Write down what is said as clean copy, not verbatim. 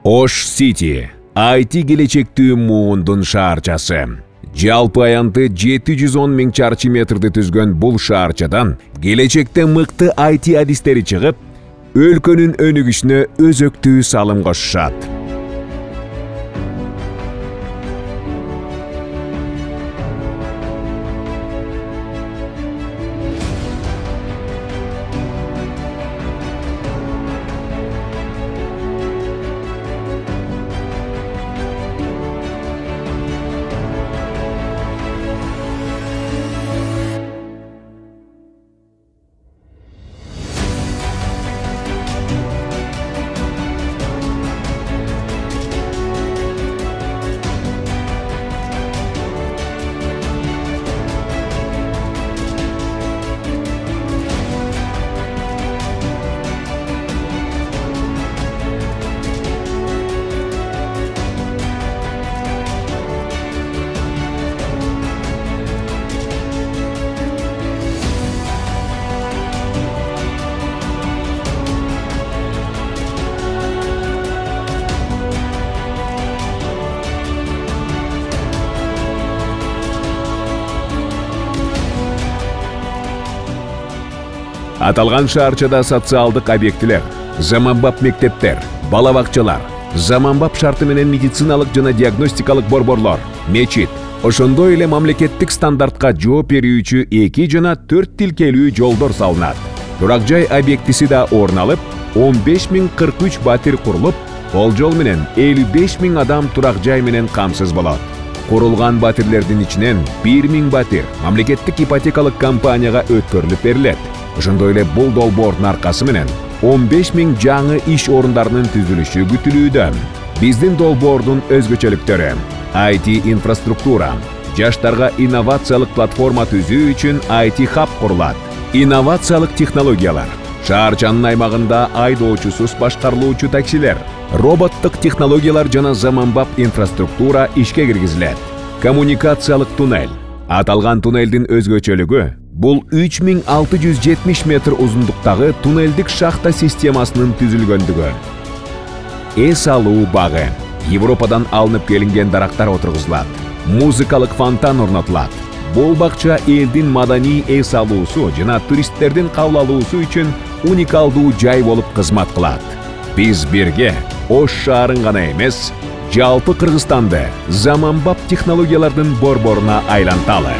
Osh City IT келечектүү муундун шаарчасы. Жалпы аянты 710 000 чарчы метрди түзгөн бул шаарчадан келечекте мыкты IT адистери чыгып, өлкөнүн өнүгүшүнө өзөктүү салым кошушат. Аталган шаарчада социалдык объектилер, заманбап мектептер, бала бакчалар, заманбап шарты менен медициналык жана диагностикалык борборлор, мечит, ошондой эле мамлекеттик стандартка жооп берүүчү 2 жана 4 тилкелүү жолдор салынат. Турак жай объектиси да орун алып, 15 043 батир курулуп, болжол менен 55 000 адам турак жай менен камсыз болот. Курулган батирлердин ичинен 1000 батир мамлекеттик ипотекалык компанияга өткөрүлүп берилет. Ошондой эле бул долбоордун аркасы менен 15 000 жаңы иш орундарынын түзүлүшү күтүлүүдө. Биздин долбоордун өзгөчөлүктөрү: IT инфраструктура, жаштарга инновациялык платформа түзүү үчүн IT хаб курулат. Инновациялык технологиялар, шаарчанын аймагында айдоочусуз башкарылуучу таксилер, роботтук технологиялар жана заманбап инфраструктура ишке киргизилет. Коммуникациялык туннель. Аталган туннелдин өзгөчөлүгү бул 3670 метр узундуктагы туннелдик шахта системасынын түзүлгөндүгү. Эс алуу багы. Европадан алынып келинген дарактар отургузулат. Музыкалык фонтан орнотулат. Бул бакча элдин маданий эс алуусу жана туристтердин кабыл алуусу үчүн уникалдуу жай болуп кызмат кылат. Биз бирге Ош шаарын гана эмес, жалпы Кыргызстанды заманбап технологиялардын борборуна айланталы.